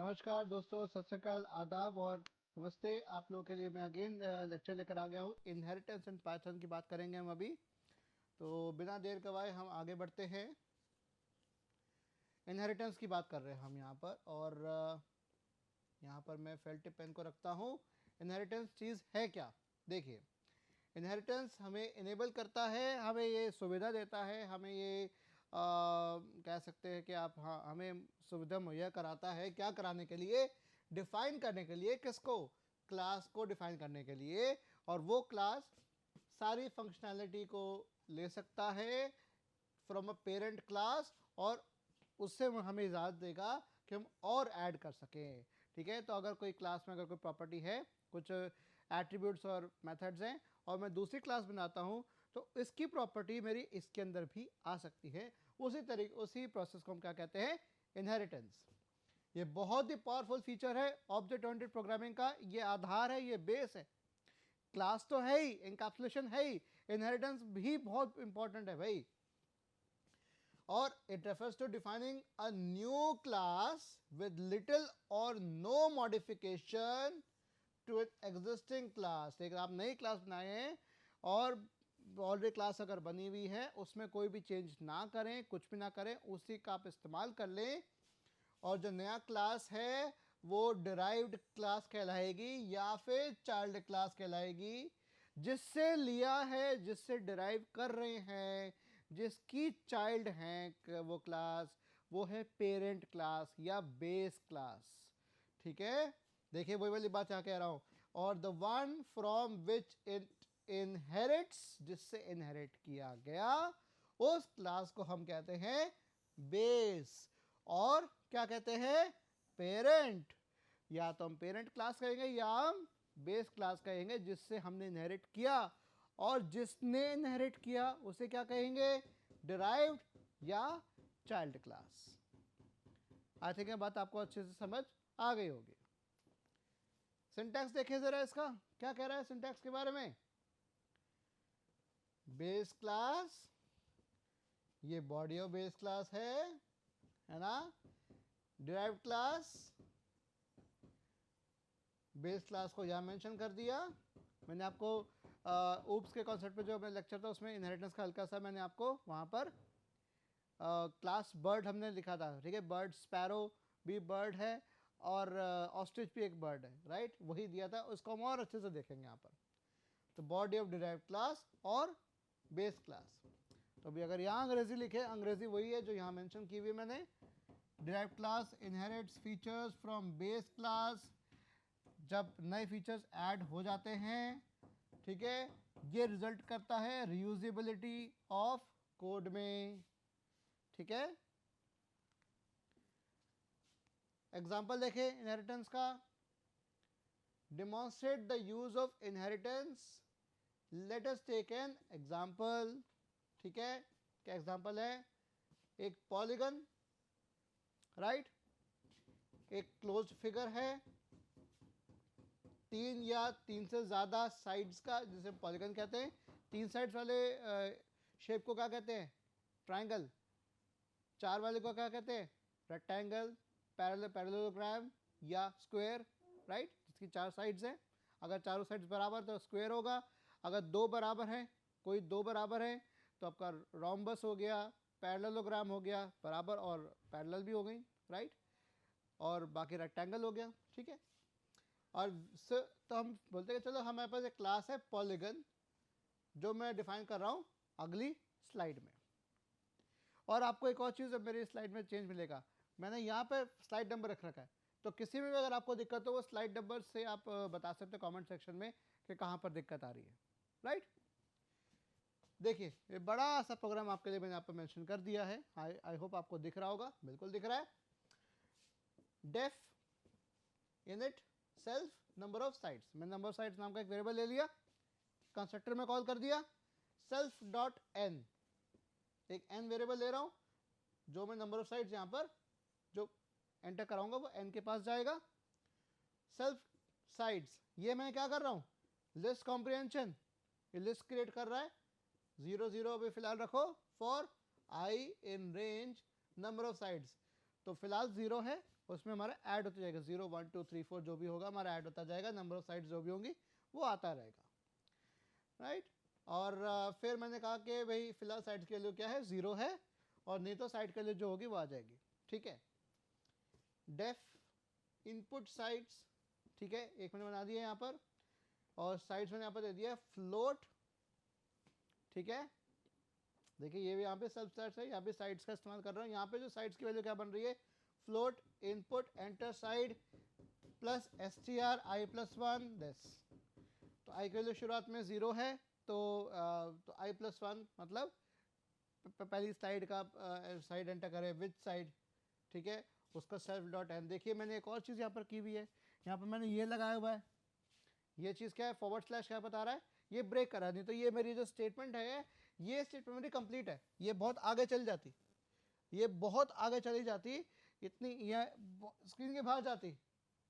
नमस्कार दोस्तों, सत श्री अकाल, आदाब और नमस्ते। आप लोगों के लिए मैं अगेन लेक्चर लेकर आ गया हूँ। इनहेरिटेंस एंड पाइथन की बात करेंगे हम अभी। तो बिना देर गवाए हम आगे बढ़ते हैं। इनहेरिटेंस की बात कर रहे हैं हम यहाँ पर, और यहाँ पर मैं फेल टिप पेन को रखता हूँ। इनहेरिटेंस चीज़ है क्या? देखिए, इनहेरिटेंस हमें इनेबल करता है, हमें ये सुविधा देता है, हमें ये कह सकते हैं कि आप हाँ हमें सुविधा मुहैया कराता है। क्या कराने के लिए? डिफाइन करने के लिए। किसको? क्लास को डिफाइन करने के लिए। और वो क्लास सारी फंक्शनैलिटी को ले सकता है फ्रॉम अ पेरेंट क्लास, और उससे हमें इजाज़त देगा कि हम और ऐड कर सकें। ठीक है, तो अगर कोई क्लास में अगर कोई प्रॉपर्टी है, कुछ एट्रीब्यूट्स और मेथड्स हैं, और मैं दूसरी क्लास बनाता हूं, तो इसकी प्रॉपर्टी मेरी इसके अंदर भी आ सकती है। उसी प्रोसेस को हम क्या कहते हैं? इनहेरिटेंस। ये बहुत ही पावरफुल फीचर है ऑब्जेक्ट ओरिएंटेड प्रोग्रामिंग का। ये आधार है, ये बेस है। क्लास तो है ही, इनकैप्सुलेशन है ही, इनहेरिटेंस भी बहुत इंपॉर्टेंट है भाई। और it refers to defining a new class with little or no modification to an existing class। एक आप नई क्लास बनाए हैं और ऑलरेडी क्लास अगर बनी हुई है उसमें कोई भी चेंज ना करें, कुछ भी ना करें, उसी का आप इस्तेमाल कर लें, और जो नया क्लास है वो डिराइव्ड क्लास कहलाएगी या फिर चाइल्ड क्लास कहलाएगी। जिससे लिया है, जिससे डिराइव कर रहे हैं, जिसकी चाइल्ड हैं वो क्लास, वो है पेरेंट क्लास या बेस क्लास। ठीक है, देखिए वही वाली बात क्या कह रहा हूं। और the one from which it inherits, जिससे इनहेरिट किया गया, उस क्लास को हम कहते हैं बेस। और क्या कहते हैं? पेरेंट। या तो हम पेरेंट क्लास कहेंगे या हम बेस क्लास कहेंगे, जिससे हमने इनहेरिट किया। और जिसने इनहेरिट किया उसे क्या कहेंगे? डिराइव्ड या चाइल्ड क्लास। आई थिंक ये बात आपको अच्छे से समझ आ गई होगी। सिंटैक्स देखिए जरा, इसका क्या कह रहा है सिंटैक्स के बारे में। बेस क्लास, ये बॉडी ऑफ बेस क्लास है ना। डिराइव्ड क्लास, बेस क्लास को यहाँ मेंशन कर दिया। मैंने आपको ऊप्स के कॉन्सेप्ट पे जो मेरा लेक्चर था उसमें इनहेरिटेंस का हल्का सा मैंने आपको वहाँ पर क्लास बर्ड हमने लिखा था। ठीक है, बर्ड, स्पैरो भी बर्ड है, और ऑस्ट्रिच भी एक बर्ड है, राइट, वही दिया था। उसको हम और अच्छे से देखेंगे यहाँ पर। तो बॉडी ऑफ डिराइव्ड क्लास और बेस क्लास। तो अभी अगर यहाँ अंग्रेजी लिखे, अंग्रेजी वही है जो यहाँ मेंशन की हुई है मैंने। Derived class inherits features from base class, जब नए फीचर्स ऐड हो जाते हैं। ठीक है, ये रिजल्ट करता है रीयूजेबिलिटी ऑफ कोड में। ठीक है, एग्जांपल देखें इनहेरिटेंस का। Demonstrate the use of inheritance. Let us take an example. ठीक है, क्या एग्जांपल है? एक पॉलीगन, राइट, एक क्लोज्ड फिगर है, तीन या तीन से ज़्यादा साइड्स का, जिसे पॉलीगन कहते हैं। तीन साइड्स वाले शेप को क्या कहते हैं? ट्रायंगल। चार वाले को क्या कहते हैं? रेक्टेंगल, पैरेललोग्राम या स्क्वायर, राइट, जिसकी चार साइड्स हैं। अगर चारों साइड्स बराबर तो स्क्वायर होगा। अगर दो बराबर हैं, कोई दो बराबर हैं, तो आपका रोम्बस हो गया, पैरेललोग्राम हो गया, बराबर और पैरेलल भी हो गई, राइट, और बाकी रेक्टेंगल हो गया। ठीक है, और तो हम बोलते हैं चलो हमारे पास एक क्लास है पॉलीगन, जो मैं डिफाइन कर रहा हूँ अगली स्लाइड में। और आपको एक और चीज़ अब मेरी स्लाइड में चेंज मिलेगा। मैंने यहाँ पे स्लाइड नंबर रख रखा है, तो किसी में भी अगर आपको दिक्कत हो वो स्लाइड नंबर से आप बता सकते हो कमेंट सेक्शन में कि कहाँ पर दिक्कत आ रही है, राइट। देखिए, ये बड़ा सा प्रोग्राम आपके लिए मैंने यहाँ पर मेंशन कर दिया है। आई होप आपको दिख रहा होगा, बिल्कुल दिख रहा है। Def init self number of sides. मैंने नंबर ऑफ साइड्स नाम का एक वेरिएबल ले लिया, कंस्ट्रक्टर में कॉल कर दिया, सेल्फ डॉट एन, एक एन वेरिएबल ले रहा हूं, जो मैं नंबर ऑफ साइड्स यहां पर जो एंटर कराऊंगा वो एन के पास जाएगा। सेल्फ साइड्स, ये मैं क्या कर रहा हूं? लिस्ट कॉम्प्रिहेंशन, ये लिस्ट क्रिएट कर रहा है। 0 0 अभी फिलहाल रखो for I in range number of sides. तो फिलहाल 0 है, उसमें हमारा ऐड होता जाएगा, 0 1 2 3 4 जो भी होगा हमारा ऐड होता जाएगा, नंबर ऑफ साइड्स जो भी होंगी वो आता रहेगा, राइट। और फिर मैंने कहा कि भाई फिलहाल साइड्स की वैल्यू क्या है, 0 है, और नहीं तो साइड के लिए जो होगी वो आ जाएगी, ठीक है। डेफ इनपुट साइड्स, ठीक है, एक मैंने बना दिया यहाँ पर, और साइड्स मैंने यहाँ पर दे दिया फ्लोट, ठीक है। देखिए ये भी यहाँ पे सब साइड्स है, यहाँ पे साइड्स का इस्तेमाल कर रहा हूँ। यहाँ पे जो साइड्स की वैल्यू क्या बन रही है, float input enter side plus str i plus 1 this. तो i की वैल्यू शुरुआत में 0 है, तो i प्लस 1 मतलब पहली स्लाइड का साइड एंटर करें विच साइड, ठीक है, उसका सेल्फ डॉट एन। देखिए मैंने एक और चीज़ यहाँ पर की हुई है, यहाँ पर मैंने ये लगाया हुआ है, ये चीज़ क्या है, फॉरवर्ड स्लैश क्या बता रहा है, ये ब्रेक करा, नहीं तो ये मेरी जो स्टेटमेंट है, ये स्टेटमेंट मेरी कंप्लीट है, ये बहुत आगे चल जाती, ये बहुत आगे चली जाती, इतनी ये स्क्रीन के बाहर जाती,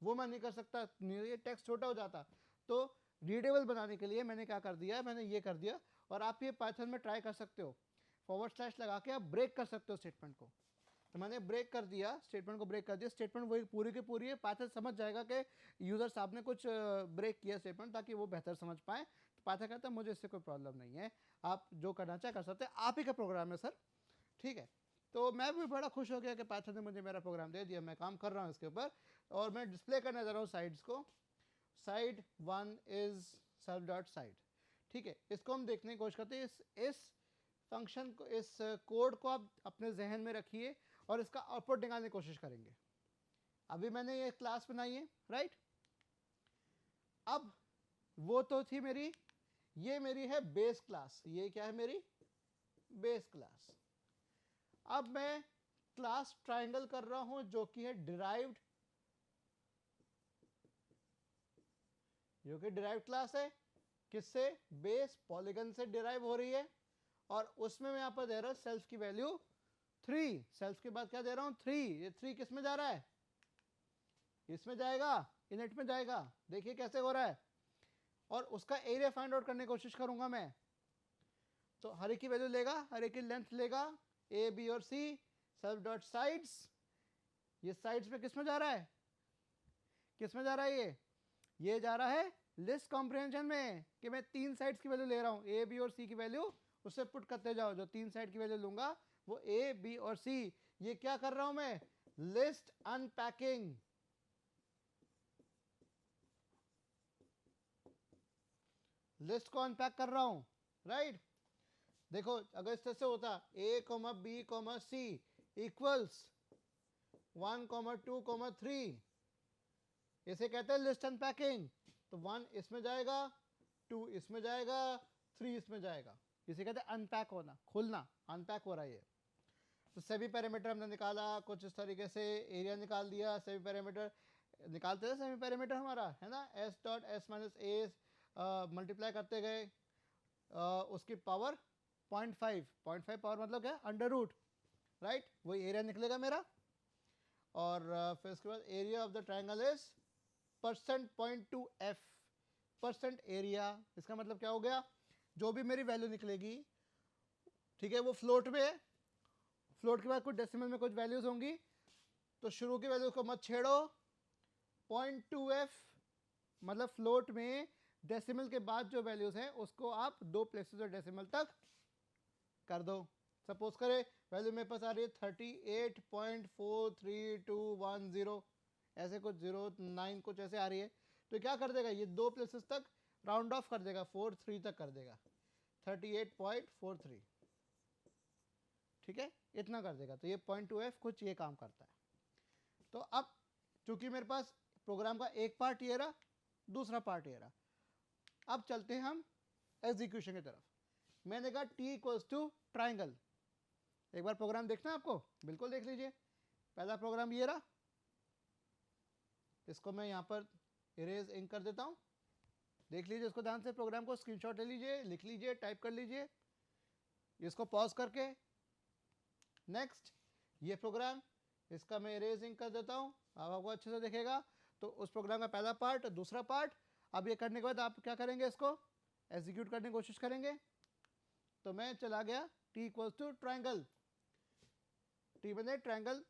वो मैं नहीं कर सकता, ये टेक्स्ट छोटा हो जाता। तो रीडेबल बनाने के लिए मैंने क्या कर दिया, मैंने ये कर दिया, और आप ये पाइथन में ट्राई कर सकते हो, फॉरवर्ड स्लैश लगा के आप ब्रेक कर सकते हो स्टेटमेंट को। तो मैंने ब्रेक कर दिया, स्टेटमेंट को ब्रेक कर दिया, स्टेटमेंट वही पूरी की पूरी है, पाइथन समझ जाएगा कि यूज़र साहब ने कुछ ब्रेक किया स्टेटमेंट, ताकि वो बेहतर समझ पाए। तो पाइथन कहता है मुझे इससे कोई प्रॉब्लम नहीं है, आप जो करना चाहे कर सकते हैं, आप ही का प्रोग्राम है सर, ठीक है। तो मैं भी बड़ा खुश हो गया कि पाइथन ने मुझे मेरा प्रोग्राम दे दिया, मैं काम कर रहा हूँ इसके ऊपर, और मैं डिस्प्ले करने जा रहा हूँ साइड्स को। Side 1 is self dot side, ठीक है। इसको हम देखने की कोशिश करते हैं, इस फंक्शन को, इस कोड को आप अपने जहन में रखिए और इसका आउटपुट निकालने की कोशिश करेंगे। अभी मैंने ये क्लास बनाई है, राइट। अब वो तो थी मेरी, ये मेरी है बेस क्लास, ये क्या है मेरी बेस क्लास। अब मैं क्लास ट्रायंगल कर रहा हूं जो कि है डिराइव्ड, जो कि डिराइव्ड क्लास है, किससे, बेस पॉलीगन से डिराइव हो रही है, और उसमें मैं यहां पर दे रहा हूं सेल्फ की वैल्यू 3, सेल्फ के बाद क्या दे रहा हूं 3, ये 3 किस में जा रहा है, इसमें जाएगा, इनिट में जाएगा, देखिए कैसे हो रहा है। और उसका एरिया फाइंड आउट करने की कोशिश करूंगा मैं, तो हर एक की वैल्यू लेगा, हर एक की लेंथ लेगा, ए बी और सी, सेल्फ डॉट साइड्स, ये साइड्स में किस में जा रहा है, किस में जा रहा है, ये जा रहा है लिस्ट कॉम्प्रिहेंशन में, कि मैं 3 साइड्स की वैल्यू ले रहा हूं, ए बी और सी की वैल्यू, उससे पुट करते जाओ, जो 3 साइड की वैल्यू लूंगा वो ए बी और सी। ये क्या कर रहा हूं मैं, लिस्ट अनपैकिंग, लिस्ट को अनपैक कर रहा हूं, राइट। देखो अगर इस तरह से होता a, b, c इक्वल्स 1, 2, 3, इसे कहते हैं लिस्ट अनपैकिंग। तो 1 इसमें जाएगा, 2 इसमें जाएगा, 3 इसमें जाएगा, इसे कहते हैं अनपैक होना, खुलना, अनपैक हो रहा है ये। तो सभी पैरामीटर हमने निकाला कुछ इस तरीके से, एरिया निकाल दिया, सभी पैरामीटर निकालते थे, सभी पैरामीटर हमारा है ना, S dot S minus A multiply करते गए, उसकी पावर 0.5 पावर मतलब क्या, अंडर रूट, राइट, वही एरिया निकलेगा मेरा। और फिर उसके बाद area of the triangle is %.2f, percent area, इसका मतलब क्या हो गया, जो भी मेरी वैल्यू निकलेगी, ठीक है, वो फ्लोट में है, फ्लोट के बाद कुछ डेसिमल में कुछ वैल्यूज होंगी, तो शुरू की वैल्यू को मत छेड़ो, 0.2f मतलब फ्लोट में डेसिमल के बाद जो वैल्यूज हैं उसको आप 2 प्लेसेस और डेसिमल तक कर दो। सपोज करें वैल्यू मेरे पास आ रही है 38.43210, ऐसे कुछ 09 कुछ ऐसे आ रही है, तो क्या कर देगा, ये 2 प्लेसेस तक राउंड ऑफ कर देगा, 43 तक कर देगा, 38.43, ठीक है, इतना कर देगा। तो ये 0.2f कुछ ये काम करता है। तो अब चूंकि मेरे पास प्रोग्राम का एक पार्ट ये रहा, दूसरा पार्ट ये रहा, अब चलते हैं हम एग्जीक्यूशन की तरफ। मैंने कहा t इक्वल्स टू ट्राइंगल, एक बार प्रोग्राम देखना है आपको, बिल्कुल देख लीजिए। पहला प्रोग्राम ये रहा, इसको मैं यहाँ पर इरेज इंक कर देता हूँ, देख लीजिए इसको ध्यान से, प्रोग्राम को स्क्रीनशॉट ले लीजिए, लिख लीजिए, टाइप कर लीजिए, इसको पॉज करके। नेक्स्ट ये प्रोग्राम, इसका मैं इरेज इंक कर देता हूँ, अब आपको अच्छे से दिखेगा। तो उस प्रोग्राम का पहला पार्ट, दूसरा पार्ट, अब ये करने के बाद आप क्या करेंगे, इसको एग्जीक्यूट करने की कोशिश करेंगे। तो मैं चला गया t equals to triangle, t मैंने ट्राइंगल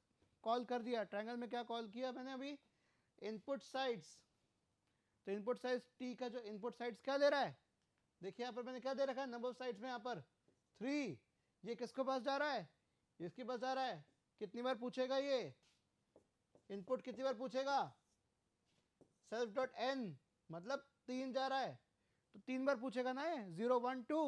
कॉल कर दिया, ट्रायंगल में क्या कॉल किया मैंने अभी, इनपुट साइड्स। तो इनपुट साइड्स टी का जो इनपुट साइड्स क्या दे रहा है, देखिए यहाँ पर मैंने क्या दे रखा है, नंबर ऑफ साइड्स में यहाँ पर 3। ये किसके पास जा रहा है, इसके पास जा रहा है। कितनी बार पूछेगा ये इनपुट, कितनी बार पूछेगा, सेल्फ डॉट एन, मतलब 3 जा रहा है तो 3 बार पूछेगा ना ये, 0 1 2।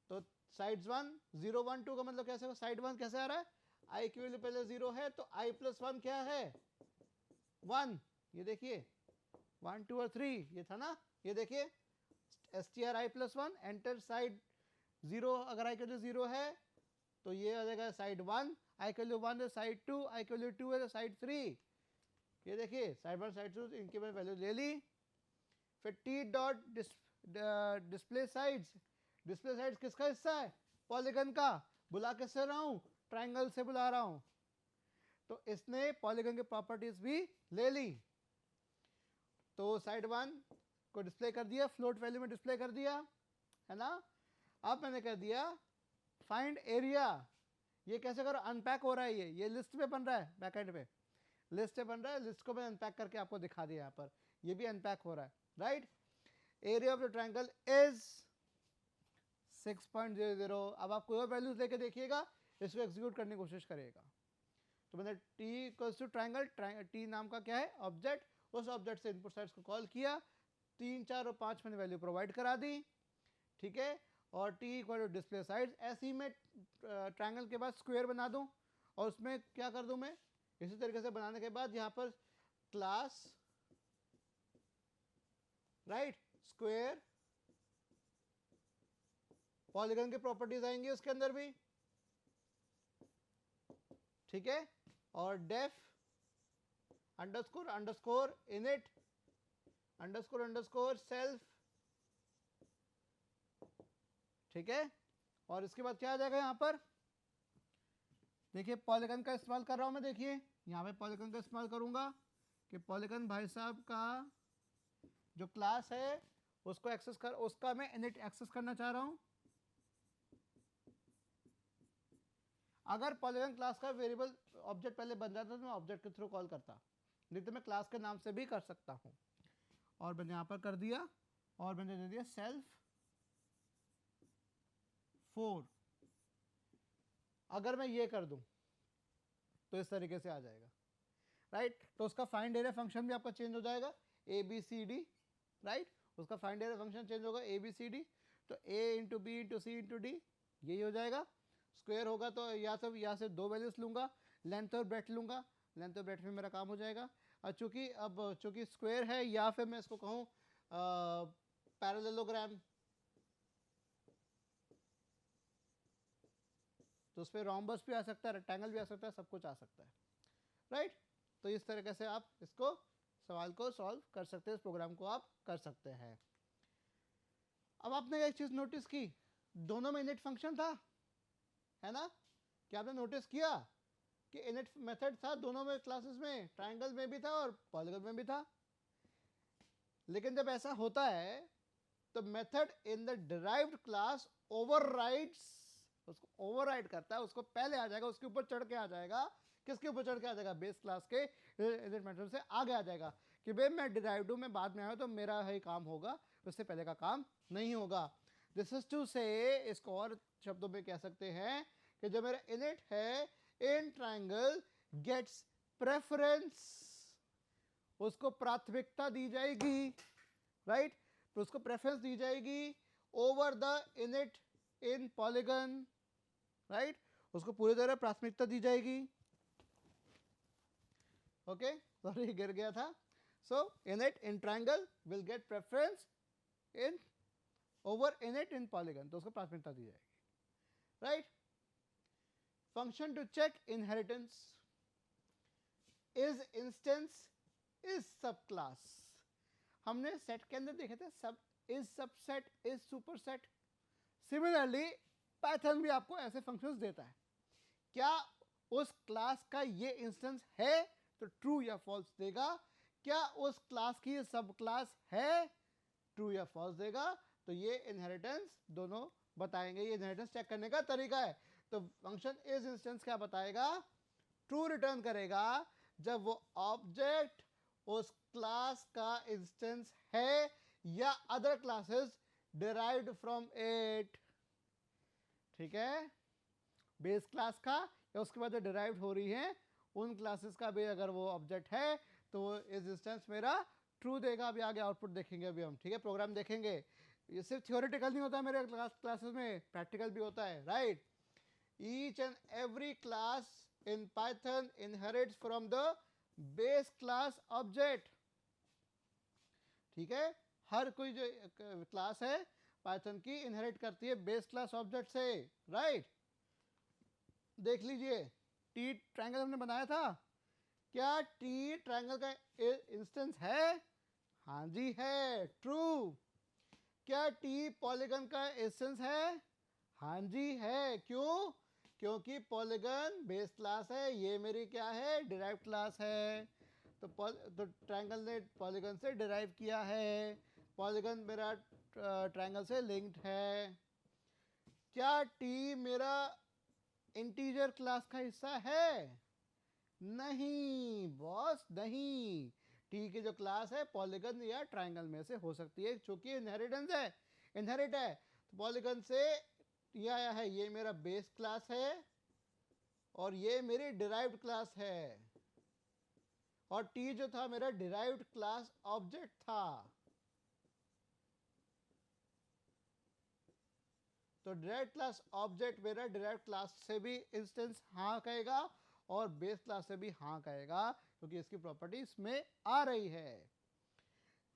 तो साइड 1 0 1 2 का मतलब कैसे, साइड 1 कैसे आ रहा है, आई की वैल्यू पहले 0 है तो आई प्लस 1 क्या है 1। ये देखिए 1 2 और 3 ये था ना, ये देखिए एस टी आर आई प्लस 1 एंटर साइड 0, अगर आई की वैल्यू 0 है तो ये आ जाएगा साइड 1, आई की वैल्यू 1 है साइड 2, आई की वैल्यू 2 है तो साइड 3। ये देखिए साइड 1 साइड 2 इनकी मैंने वैल्यू ले ली। फिर T dot display sides, display sides किसका हिस्सा है, पॉलीगन का। बुला किससे रहा हूँ, ट्रायंगल से बुला रहा हूँ, तो इसने पॉलीगन की प्रॉपर्टीज भी ले ली। तो साइड 1 को डिस्प्ले कर दिया, फ्लोट वैल्यू में डिस्प्ले कर दिया, है ना। अब मैंने कर दिया फाइंड एरिया। ये कैसे करो, अनपैक हो रहा है, ये लिस्ट में बन रहा है, बैकएंड पे लिस्ट में बन रहा है, लिस्ट को मैं अनपैक करके आपको दिखा दिया यहाँ पर, ये भी अनपैक हो रहा है, right. Area of the triangle is 6.00। अब आप कोई और वैल्यूज लेके देखिएगा, इसको एग्जीक्यूट करने की कोशिश करिएगा। तो मैंने t equals to triangle, t नाम का क्या है ऑब्जेक्ट, उस ऑब्जेक्ट से इनपुट साइड्स को कॉल किया, 3 4 और 5 मैंने वैल्यू प्रोवाइड करा दी, ठीक है। और t equal to display sides, ऐसे ही मैं ट्रायंगल के बाद स्क्वायर बना दूं और उसमें क्या कर दूं मैं, इसी तरीके से बनाने के बाद यहाँ पर क्लास राइट स्क्वायर, पॉलीगन की प्रॉपर्टीज आएंगी उसके अंदर भी, ठीक है। और def underscore underscore init underscore underscore self, ठीक है। और इसके बाद क्या आ जाएगा यहाँ पर, देखिए पॉलीगन का इस्तेमाल कर रहा हूं मैं, देखिए यहाँ पे पॉलीगन का इस्तेमाल करूंगा कि पॉलीगन भाई साहब का जो क्लास है उसको एक्सेस कर, उसका मैं इनिट एक्सेस करना चाह रहा हूं। अगर पॉलीगन क्लास का वेरिएबल ऑब्जेक्ट पहले बन जाता तो मैं ऑब्जेक्ट के थ्रू कॉल करता, नहीं तो मैं क्लास के नाम से भी कर सकता हूं। और मैंने यहाँ पर कर दिया, और मैंने दे दिया सेल्फ 4। अगर मैं ये कर दूं तो इस तरीके से आ जाएगा, राइट। तो उसका फाइंड एरिया फंक्शन भी आपका चेंज हो जाएगा, A B C D, right. उसका फाइंड एरिया फंक्शन चेंज होगा ए बी सी डी, तो A into B into C into D यही हो जाएगा। स्क्वायर होगा तो यहाँ से 2 वैल्यूज लूंगा, लेंथ और ब्रेड्थ लूंगा, लेंथ और ब्रेड्थ में मेरा काम हो जाएगा। और चूंकि स्क्वायर है, या फिर मैं इसको कहूँ पैरेललोग्राम, तो उस पर रोम्बस भी आ सकता है, रेक्टेंगल भी आ सकता है, सब कुछ आ सकता है, राइट। तो इस तरीके से आप इसको सवाल को सॉल्व कर सकते हैं, इस प्रोग्राम को आप कर सकते हैं। अब आपने एक चीज नोटिस की, दोनों में इनिट फंक्शन था, है ना। क्या आपने नोटिस किया कि इनिट मेथड था दोनों में क्लासेस में, ट्रायंगल में भी था और पॉलीगन में भी था। लेकिन जब ऐसा होता है तो method in the derived class overrides, उसको ओवरराइड करता है, उसको पहले आ जाएगा, उसके ऊपर चढ़ के आ जाएगा। किसके ऊपर चढ़ के आ जाएगा, बेस क्लास के इनिट मेथड से आगे आ जाएगा कि भाई मैं डिराइव्ड हूं, मैं बाद में आया तो मेरा ही काम होगा, उससे पहले का काम नहीं होगा। दिस इज टू से, इसको और शब्दों में कह सकते हैं कि जो मेरा इनिट है इन ट्रायंगल गेट्स प्रेफरेंस, उसको प्राथमिकता दी जाएगी, राइट। तो उसको प्रेफरेंस दी जाएगी over the init in polygon, right. उसको पूरी तरह प्राथमिकता दी जाएगी। ओके, सॉरी गिर गया था। So init in triangle will get preference in over init in polygon, तो उसको प्राथमिकता दी जाएगी, right. Function to check inheritance is instance is sub class, हमने सेट के अंदर देखे थे, सब is subset is superset. Similarly Python भी आपको ऐसे फंक्शंस देता है, क्या उस क्लास का ये इंस्टेंस है तो ट्रू या फॉल्स देगा, क्या उस क्लास की सब क्लास है, ट्रू या फॉल्स देगा। तो ये इनहेरिटेंस दोनों बताएंगे, ये इनहेरिटेंस चेक करने का तरीका है। तो फंक्शन इज इंस्टेंस क्या बताएगा, ट्रू रिटर्न करेगा जब वो ऑब्जेक्ट उस क्लास का इंस्टेंस है या other classes derived from it. ठीक है, बेस क्लास का या उसके बाद जो डिराइव्ड हो रही है उन क्लासेस का भी अगर वो ऑब्जेक्ट है तो इस इंस्टेंस मेरा ट्रू देगा। अभी आगे आउटपुट देखेंगे अभी हम, ठीक है, प्रोग्राम देखेंगे। ये सिर्फ थियोरेटिकल नहीं होता मेरे क्लासेस में, प्रैक्टिकल भी होता है, right. Each and every class in Python inherits from the base class object. ठीक है, हर कोई जो क्लास है पाइथन की इनहेरिट करती है बेस क्लास ऑब्जेक्ट से, राइट। देख लीजिए, टी ट्रायंगल हमने बनाया था, क्या टी ट्रायंगल का इंस्टेंस है? हाँ जी है, ट्रू। क्या टी पॉलीगन का इंस्टेंस है? हाँ जी है। क्यों? क्योंकि पॉलीगन बेस क्लास है, ये मेरी क्या है, डिराइव क्लास है। तो ट्रायंगल ने पॉलीगन से डिराइव किया है, पॉलीगन मेरा ट्रायंगल से लिंक्ड है। क्या टी मेरा इंटीजर क्लास का हिस्सा है? नहीं बॉस, नहीं। टी की जो क्लास है पॉलीगन या ट्रायंगल में से हो सकती है, क्योंकि इनहेरिटेंस है, इनहेरिट है। तो पॉलीगन से ये आया है, ये मेरा बेस क्लास है और ये मेरी डिराइव्ड क्लास है, और टी जो था मेरा डिराइव्ड क्लास ऑब्जेक्ट था। तो डिराइव्ड क्लास ऑब्जेक्ट मेरा डिराइव्ड क्लास से भी इंस्टेंस हाँ कहेगा और बेस क्लास से भी हाँ कहेगा, क्योंकि इसकी प्रॉपर्टी इसमें आ रही है।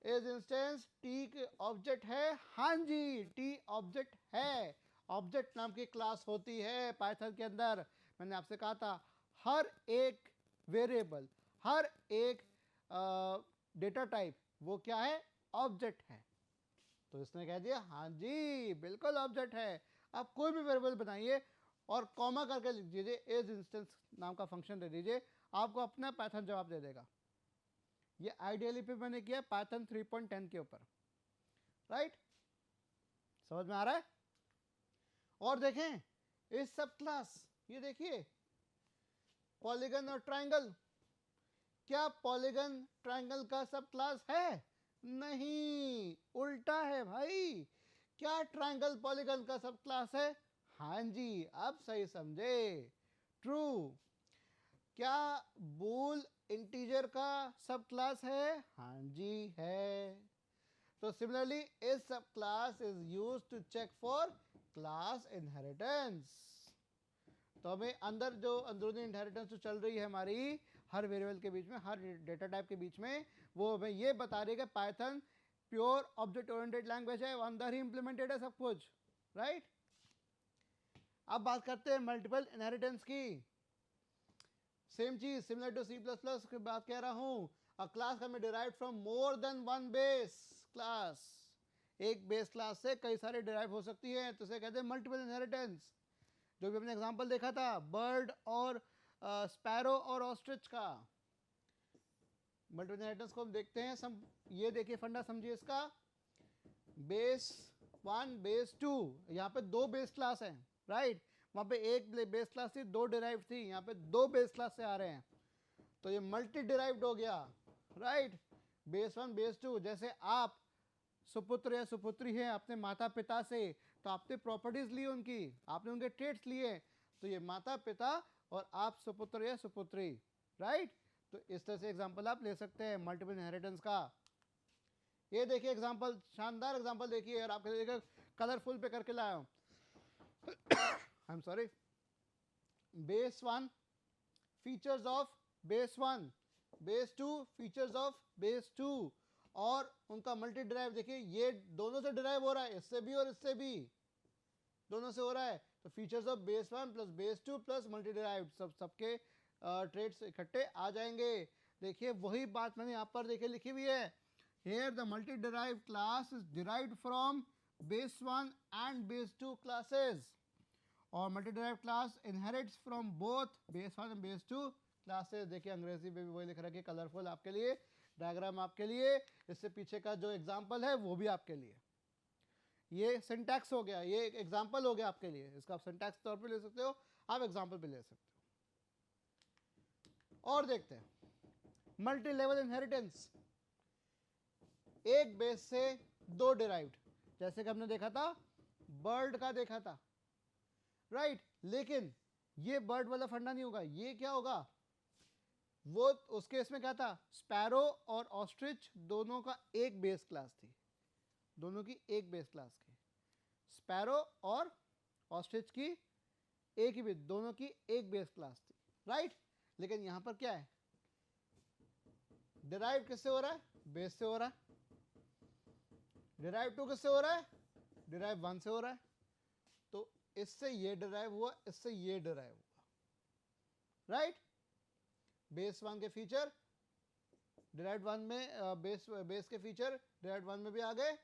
इस इंस्टेंस टी के ऑब्जेक्ट है? हाँ जी, टी ऑब्जेक्ट है। ऑब्जेक्ट नाम की क्लास होती है पाइथन के अंदर। मैंने आपसे कहा था हर एक वेरिएबल, हर एक डेटा टाइप वो क्या है, ऑब्जेक्ट है। तो इसने कह दिया हाँ जी बिल्कुल ऑब्जेक्ट है। आप कोई भी वेरिएबल बनाइए और कॉमा करके लिख दीजिए, एज इंस्टेंस नाम का फंक्शन दे दीजिए, आपको अपना पाइथन जवाब दे देगा। ये आइडियली पे मैंने किया पाइथन 3.10 के ऊपर, राइट। समझ में आ रहा है? और देखें इस सब क्लास, ये देखिए पॉलीगन और ट्रायंगल, क्या पॉलीगन ट्रायंगल का सब क्लास है? नहीं, उल्टा है भाई। क्या ट्रायंगल पॉलीगन का सब क्लास है? हाँ जी, अब सही समझे, ट्रू। क्या बूल इंटीजर का सब क्लास है? हाँ जी है। तो सिमिलरली इस sub class is used to check for class inheritance. तो हमें अंदर जो अंदरूनी इनहेरिटेंस जो चल रही है हमारी हर वेरिएबल के बीच में, हर डेटा टाइप के बीच में, वो हमें ये बता रही है कि Python pure object oriented language है, अंदर ही इंप्लीमेंटेड है सब कुछ, राइट। अब बात करते हैं मल्टीपल इनहेरिटेंस की। सेम चीज, सिमिलर टू C++ की बात कह रहा हूं। अ class can be derived from more than one base class. एक बेस क्लास से कई सारे डिराइव हो सकती है, तो इसे कहते हैं मल्टीपल इनहेरिटेंस। जो भी हमने एग्जांपल देखा था बर्ड और स्पैरो और ऑस्ट्रिच का। मल्टीपल इनहेरिटेंस को हम देखते हैं, ये देखिए फंडा समझिए इसका। बेस 1 बेस 2, यहाँ पे दो बेस क्लास हैं, राइट। वहां पे एक बेस क्लास थी, दो डिराइव थी, यहाँ पे दो बेस क्लास से आ रहे हैं, तो ये मल्टी डिराइव्ड हो गया, राइट। बेस 1 बेस 2, जैसे आप सुपुत्र या सुपुत्री हैं अपने माता पिता से, तो आपने प्रॉपर्टीज ली उनकी, आपने उनके ट्रेट्स लिए, तो ये माता पिता और आप सुपुत्र या सुपुत्री, राइट। तो इस तरह से एग्जांपल आप ले सकते हैं मल्टीपल इनहेरिटेंस का। ये देखिए एग्जांपल, शानदार एग्जांपल देखिए, और आपके देखिए कलरफुल पे करके लाया हूं। I am sorry. Base 1 features of base 1, base 2 features of base 2, और उनका मल्टी डिराइव देखिए, ये दोनों से डिराइव हो रहा है, इससे भी और इससे भी, दोनों से हो रहा है। तो features of base 1 plus base 2 plus multi derive, सबके ट्रेड्स इकट्ठे आ जाएंगे। देखिए वही बात मैंने यहाँ पर देखिए लिखी हुई है, here the multi derived class is derived from base 1 and base 2 classes, और multi derived class inherits from both base 1 and base 2 classes. देखिए अंग्रेजी में भी वही लिख रखा है, कलरफुल आपके लिए, डायग्राम आपके लिए, इससे पीछे का जो एग्जांपल है वो भी आपके लिए। ये सिंटैक्स हो गया, ये एग्जांपल हो गया आपके लिए, इसका आप सिंटैक्स तौर पे ले सकते हो, आप एग्जांपल पे ले सकते हो। और देखते हैं मल्टी लेवल इनहेरिटेंस, एक बेस से दो डिराइव्ड, जैसे कि हमने देखा था बर्ड का देखा था, राइट। लेकिन ये बर्ड वाला फंडा नहीं होगा, ये क्या होगा, वो उस केस में क्या था, स्पैरो और ऑस्ट्रिच दोनों का एक बेस क्लास थी, दोनों की एक बेस क्लास की, स्पैरो और ऑस्ट्रिच की एक ही बेस, दोनों की एक बेस क्लास थी, राइट। लेकिन यहां पर क्या है, डिराइव किससे हो रहा है, बेस से हो रहा है, डिराइव 2 किससे हो रहा है, डिराइव 1 से हो रहा है, तो इससे ये डिराइव हुआ, इससे ये डिराइव हुआ, राइट। बेस 1 के फीचर डिराइव 1 में, बेस के फीचर डिराइव 1 में भी आ गए,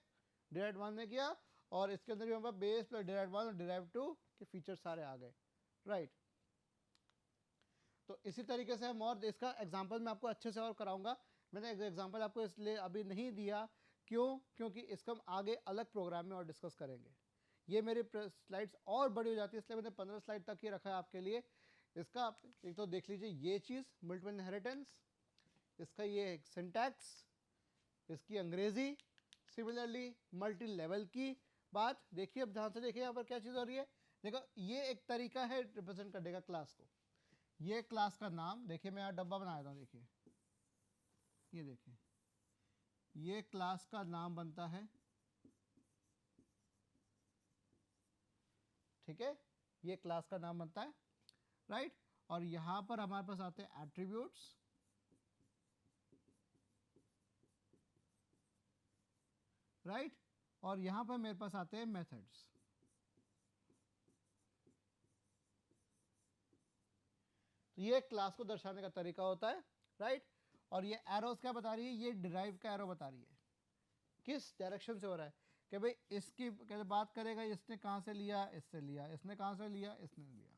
डिराइव 1 में किया, और इसके अंदर भी हमारे पास बेस प्लस डिराइव 1 और डिराइव 2 के फीचर सारे आ गए, राइट। तो इसी तरीके से हम, और इसका एग्जांपल मैं आपको अच्छे से और कराऊंगा, मैंने एग्जांपल आपको इसलिए अभी नहीं दिया, क्यों, क्योंकि इसको हम आगे अलग प्रोग्राम में और डिस्कस करेंगे। ये मेरी स्लाइड्स और बड़ी हो जाती है, इसलिए मैंने 15 स्लाइड तक ही रखा है आपके लिए। इसका आप एक तो देख लीजिए ये चीज़ मल्टीपल इनहेरिटेंस, इसका ये एक सिंटैक्स, इसकी अंग्रेजी, सिमिलरली मल्टी लेवल की बात देखिए। अब ध्यान से देखिए यहाँ पर क्या चीज़ हो रही है, देखो ये एक तरीका है रिप्रेजेंट करने का क्लास को, ये क्लास का नाम देखिए, मैं यहाँ डब्बा बनाया था, देखिए ये देखिए, ये क्लास का नाम बनता है, ठीक है, ये क्लास का नाम बनता है, राइट। और यहां पर हमारे पास आते हैं एट्रीब्यूट्स, राइट, और यहां पर मेरे पास आते हैं मेथड्स। तो ये क्लास को दर्शाने का तरीका होता है, राइट। और ये एरोस क्या बता रही है, ये डिराइव का एरो बता रही है, किस डायरेक्शन से हो रहा है, कि भाई इसकी बात करेगा, इसने कहां से लिया, इससे लिया, इसने कहां से लिया, इसने लिया,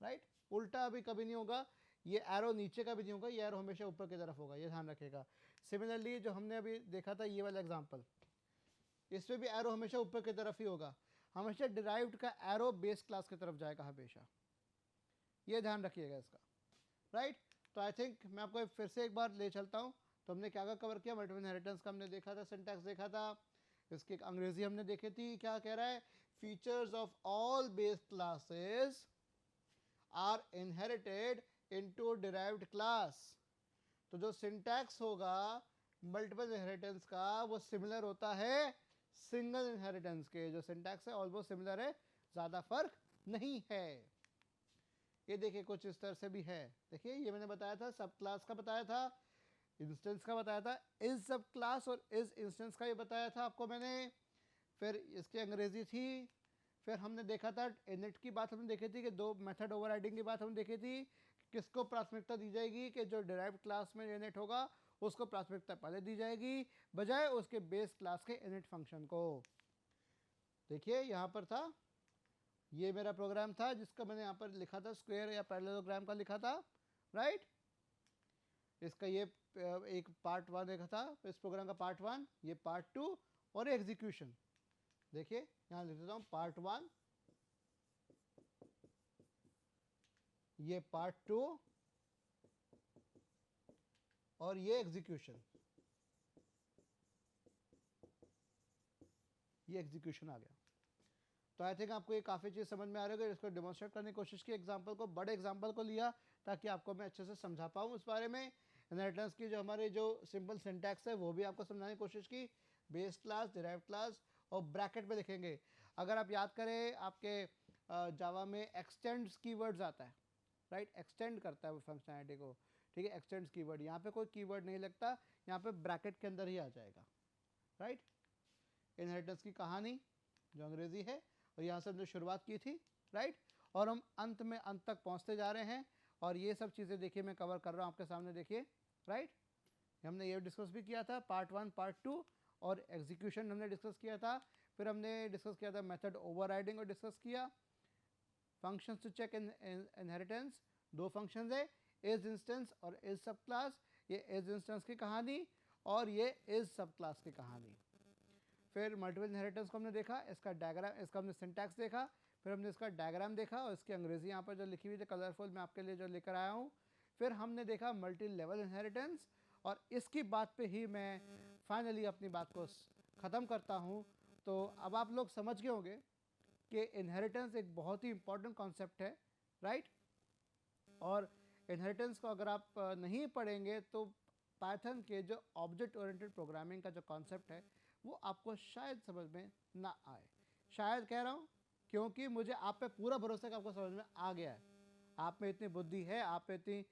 राइट। उल्टा अभी कभी नहीं होगा, ये एरो नीचे का भी नहीं होगा, ये एरो हमेशा ऊपर की तरफ होगा, ये ध्यान रखिएगा। सिमिलरली जो हमने अभी देखा था ये वाला एग्जांपल, इसमें भी एरो हमेशा ऊपर की तरफ ही होगा, हमेशा डिराइव्ड का एरो बेस क्लास की तरफ जाएगा हमेशा, ये ध्यान रखिएगा इसका, राइट। तो आई थिंक मैं आपको फिर से एक बार ले चलता हूँ। तो हमने क्या क्या कवर किया, मल्टीपल इनहेरिटेंस का हमने देखा था, सिंटैक्स देखा था, इसकी अंग्रेजी हमने देखी थी, क्या कह रहा है, features of all base classes are inherited into derived class. तो जो सिंटैक्स होगा मल्टीपल इनहेरिटेंस का वो सिमिलर होता है सिंगल इनहेरिटेंस के, जो सिंटैक्स है ऑलमोस्ट सिमिलर है, ज़्यादा फर्क नहीं है। ये देखिए कुछ इस तरह से भी है, देखिए ये मैंने बताया था, सब क्लास का बताया था, इंस्टेंस का बताया था, इज सब क्लास और इज इंस्टेंस का ये बताया था आपको मैंने। फिर इसकी अंग्रेजी थी, फिर हमने देखा था इनिट की बात हमने देखी थी कि दो मेथड ओवरराइडिंग की बात हमने देखी थी, किसको प्राथमिकता दी जाएगी, कि जो डिराइव्ड क्लास में इनिट होगा उसको प्राथमिकता पहले दी जाएगी बजाय उसके बेस क्लास के इनिट फंक्शन को। देखिए यहाँ पर था, ये मेरा प्रोग्राम था जिसका मैंने यहाँ पर लिखा था, स्क्वायर या पैरेललोग्राम का लिखा था, राइट। इसका ये एक पार्ट 1 देखा था, इस प्रोग्राम का पार्ट 1, ये पार्ट 2 और एग्जीक्यूशन। देखिए यहाँ लिख देता हूँ पार्ट 1, ये पार्ट 2 और ये एग्जीक्यूशन, ये एग्जीक्यूशन आ गया। तो आई थिंक आपको ये काफ़ी चीज़ समझ में आ रही होगी। इसको डेमोन्स्ट्रेट करने की कोशिश की, एग्जांपल को, बड़े एग्जांपल को लिया ताकि आपको मैं अच्छे से समझा पाऊँ उस बारे में। इनहेरिटेंस की जो हमारे जो सिंपल सिंटैक्स है वो भी आपको समझाने की कोशिश की, बेस क्लास, डिराइव क्लास और ब्रैकेट में लिखेंगे। अगर आप याद करें आपके जावा में एक्सटेंड्स कीवर्ड्स आता है, राइट, एक्सटेंड करता है वो फंक्शनैलिटी को, ठीक है, एक्सटेंड्स कीवर्ड, यहाँ पे कोई कीवर्ड नहीं लगता, यहाँ पे ब्रैकेट के अंदर ही आ जाएगा, राइट। इनहेरिटेंस की कहानी जो अंग्रेजी है, और यहाँ से हमने शुरुआत की थी, राइट, और हम अंत में अंत तक पहुँचते जा रहे हैं। और ये सब चीज़ें देखिए मैं कवर कर रहा हूँ आपके सामने, देखिए, राइट। हमने ये डिस्कस भी किया था पार्ट 1 पार्ट 2, और एग्जीक्यूशन हमने डिस्कस किया था, फिर हमने डिस्कस किया था मेथड ओवरराइडिंग और डिस्कस किया, फंक्शंस टू चेक इनहेरिटेंस, दो फंक्शंस है, इज इंस्टेंस और इज सब क्लास, ये इज इंस्टेंस की कहानी और ये इज सब क्लास की कहानी। फिर मल्टीपल इनहेरिटेंस को हमने देखा, इसका डायग्राम, इसका हमने सिंटैक्स देखा, फिर हमने इसका डायग्राम देखा, और इसकी अंग्रेजी यहाँ पर जो लिखी हुई है कलरफुल मैं आपके लिए जो लेकर आया हूँ, फिर हमने देखा मल्टी लेवल इनहेरिटेंस, और इसकी बात पे ही मैं फाइनली अपनी बात को ख़त्म करता हूँ। तो अब आप लोग समझ गए होंगे कि इनहेरिटेंस एक बहुत ही इंपॉर्टेंट कॉन्सेप्ट है, राइट। और इनहेरिटेंस को अगर आप नहीं पढ़ेंगे तो पाइथन के जो ऑब्जेक्ट ओरिएंटेड प्रोग्रामिंग का जो कॉन्सेप्ट है वो आपको शायद समझ में ना आए। शायद कह रहा हूँ क्योंकि मुझे आप पे पूरा भरोसा है कि आपको समझ में आ गया है। आप में इतनी बुद्धि है, आप में इतनी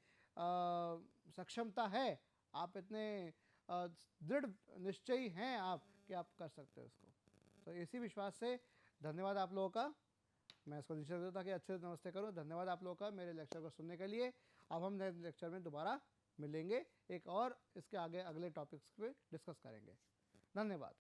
सक्षमता है, आप इतने दृढ़ निश्चयी हैं आप कि आप कर सकते हो इसको। तो इसी विश्वास से धन्यवाद आप लोगों का। मैं इसको नीचे रख देता कि अच्छे से नमस्ते करूँ। धन्यवाद आप लोगों का मेरे लेक्चर को सुनने के लिए। अब हम नेक्स्ट लेक्चर में दोबारा मिलेंगे, एक और इसके आगे अगले टॉपिक्स पे डिस्कस करेंगे। धन्यवाद।